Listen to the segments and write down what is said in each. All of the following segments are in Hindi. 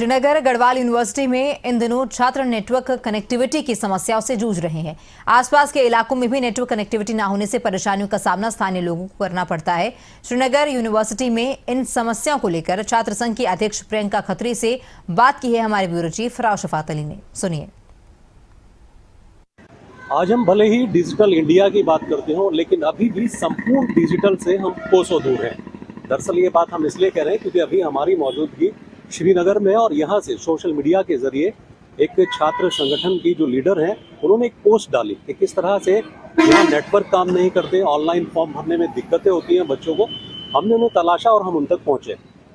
श्रीनगर गढ़वाल यूनिवर्सिटी में इन दिनों छात्र नेटवर्क कनेक्टिविटी की समस्याओं से जूझ रहे हैं। आसपास के इलाकों में भी नेटवर्क कनेक्टिविटी न होने से परेशानियों का सामना स्थानीय लोगों को करना पड़ता है। श्रीनगर यूनिवर्सिटी में इन समस्याओं को लेकर छात्र संघ की अध्यक्ष प्रियंका खत्री से बात की है हमारे ब्यूरो चीफ राव-शफात अली ने। सुनिए। आज हम भले ही डिजिटल इंडिया की बात करते हो, लेकिन अभी भी संपूर्ण डिजिटल से हम कोसों दूर हैं। दरअसल ये बात हम इसलिए कह रहे हैं क्योंकि अभी हमारी मौजूदगी श्रीनगर में और यहाँ से सोशल मीडिया के जरिए एक छात्र संगठन की जो लीडर हैं उन्होंने एक पोस्ट डाली कि किस तरह से यहाँ नेटवर्क काम नहीं करते, ऑनलाइन फॉर्म भरने में दिक्कतें होती हैं बच्चों को। हमने उन्हें तलाशा और हम उन तक पहुँचे।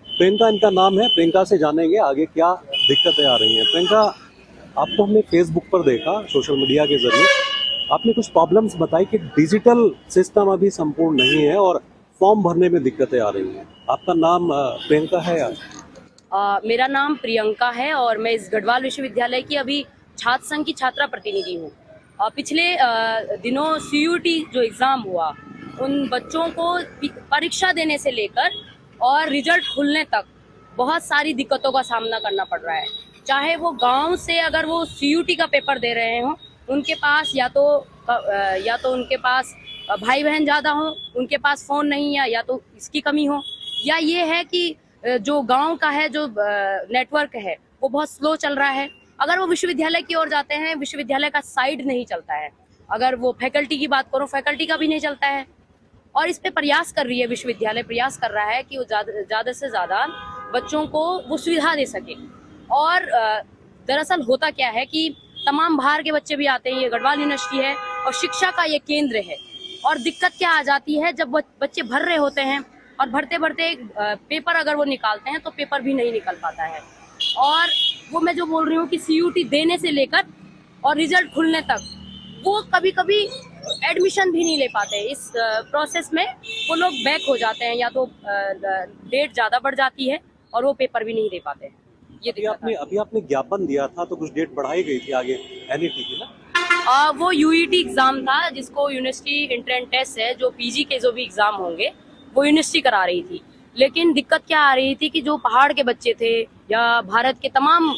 प्रियंका इनका नाम है। प्रियंका से जानेंगे आगे क्या दिक्कतें आ रही हैं। प्रियंका, आपको हमने फेसबुक पर देखा, सोशल मीडिया के जरिए आपने कुछ प्रॉब्लम्स बताई कि डिजिटल सिस्टम अभी संपूर्ण नहीं है और फॉर्म भरने में दिक्कतें आ रही हैं। आपका नाम प्रियंका है यार? मेरा नाम प्रियंका है और मैं इस गढ़वाल विश्वविद्यालय की अभी छात्र संघ की छात्रा प्रतिनिधि हूँ। पिछले दिनों CUT जो एग्ज़ाम हुआ, उन बच्चों को परीक्षा देने से लेकर और रिजल्ट खुलने तक बहुत सारी दिक्कतों का सामना करना पड़ रहा है। चाहे वो गांव से अगर वो CUT का पेपर दे रहे हों, उनके पास या तो उनके पास भाई बहन ज़्यादा हों, उनके पास फ़ोन नहीं है, या तो इसकी कमी हो, या ये है कि जो गांव का है जो नेटवर्क है वो बहुत स्लो चल रहा है। अगर वो विश्वविद्यालय की ओर जाते हैं, विश्वविद्यालय का साइड नहीं चलता है। अगर वो फैकल्टी की बात करो, फैकल्टी का भी नहीं चलता है। और इस पे प्रयास कर रही है, विश्वविद्यालय प्रयास कर रहा है कि वो ज़्यादा से ज़्यादा बच्चों को वो सुविधा दे सके। और दरअसल होता क्या है कि तमाम बाहर के बच्चे भी आते हैं। ये गढ़वाल यूनिवर्सिटी है और शिक्षा का ये केंद्र है। और दिक्कत क्या आ जाती है, जब बच्चे भर रहे होते हैं और भरते भरते पेपर अगर वो निकालते हैं तो पेपर भी नहीं निकल पाता है। और वो मैं जो बोल रही हूँ कि CUT देने से लेकर और रिजल्ट खुलने तक वो कभी कभी एडमिशन भी नहीं ले पाते। इस प्रोसेस में वो लोग बैक हो जाते हैं, या तो डेट ज़्यादा बढ़ जाती है और वो पेपर भी नहीं दे पाते हैं। ये अभी आपने ज्ञापन दिया था तो कुछ डेट बढ़ाई गई थी आगे NET की ना? वो UET एग्ज़ाम था, जिसको यूनिवर्सिटी एंट्रेंस टेस्ट है, जो PG के जो भी एग्ज़ाम होंगे वो यूनिवर्सिटी करा रही थी। लेकिन दिक्कत क्या आ रही थी कि जो पहाड़ के बच्चे थे या भारत के तमाम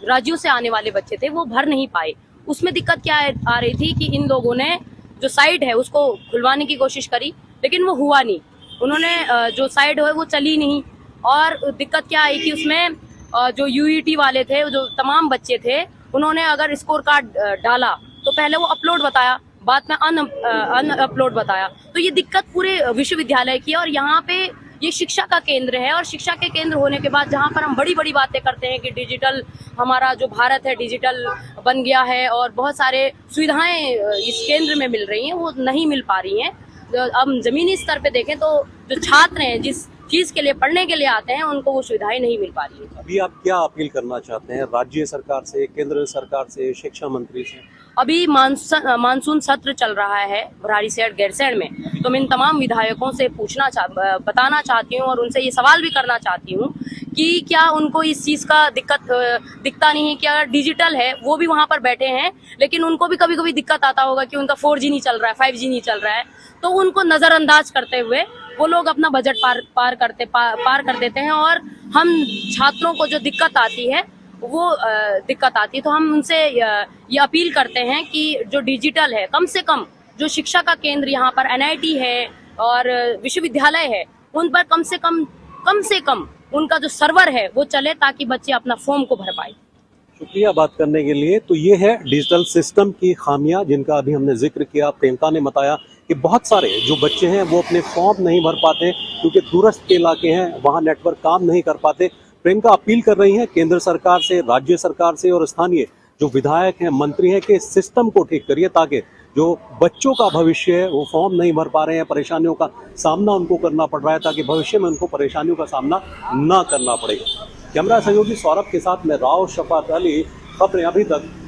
राज्यों से आने वाले बच्चे थे वो भर नहीं पाए। उसमें दिक्कत क्या आ रही थी कि इन लोगों ने जो साइट है उसको खुलवाने की कोशिश करी, लेकिन वो हुआ नहीं। उन्होंने जो साइट है वो चली नहीं। और दिक्कत क्या आई कि उसमें जो UET वाले थे, जो तमाम बच्चे थे, उन्होंने अगर स्कोर कार्ड डाला तो पहले वो अपलोड बताया, बाद में अन अपलोड बताया। तो ये दिक्कत पूरे विश्वविद्यालय की है। और यहाँ पे ये शिक्षा का केंद्र है, और शिक्षा के केंद्र होने के बाद जहाँ पर हम बड़ी बड़ी बातें करते हैं कि डिजिटल, हमारा जो भारत है डिजिटल बन गया है और बहुत सारे सुविधाएं इस केंद्र में मिल रही हैं, वो नहीं मिल पा रही हैं। अब ज़मीनी स्तर पे देखें तो जो छात्र हैं, जिस चीज़ के लिए पढ़ने के लिए आते हैं, उनको वो सुविधाएं नहीं मिल पा रही है। अभी आप क्या अपील करना चाहते हैं राज्य सरकार से, केंद्र सरकार से, शिक्षा मंत्री से? अभी मानसून सत्र चल रहा है भराड़ीसैंण गैरसैंण में, तो मैं इन तमाम विधायकों से बताना चाहती हूँ और उनसे ये सवाल भी करना चाहती हूँ कि क्या उनको इस चीज़ का दिखता नहीं है कि अगर डिजिटल है, वो भी वहाँ पर बैठे हैं, लेकिन उनको भी कभी कभी दिक्कत आता होगा कि उनका 4G नहीं चल रहा है, 5G नहीं चल रहा है। तो उनको नज़रअंदाज करते हुए वो लोग अपना बजट पार कर देते हैं। और हम छात्रों को जो दिक्कत आती है वो दिक्कत आती है, तो हम उनसे ये अपील करते हैं कि जो डिजिटल है, कम से कम जो शिक्षा का केंद्र यहाँ पर NIT है और विश्वविद्यालय है, उन पर कम से कम उनका जो सर्वर है वो चले, ताकि बच्चे अपना फॉर्म को भर पाए। शुक्रिया बात करने के लिए। तो ये है डिजिटल सिस्टम की खामियां जिनका अभी हमने जिक्र किया। प्रियंका ने बताया कि बहुत सारे जो बच्चे हैं वो अपने फॉर्म नहीं भर पाते क्योंकि दूरस्थ के इलाके हैं, वहाँ नेटवर्क काम नहीं कर पाते। प्रियंका अपील कर रही हैं केंद्र सरकार से, राज्य सरकार से और स्थानीय जो विधायक हैं, मंत्री हैं कि सिस्टम को ठीक करिए, ताकि जो बच्चों का भविष्य है वो फॉर्म नहीं भर पा रहे हैं, परेशानियों का सामना उनको करना पड़ रहा है, ताकि भविष्य में उनको परेशानियों का सामना ना करना पड़े। कैमरा सहयोगी सौरभ के साथ मैं राव-शफात अली, खबरें अभी तक।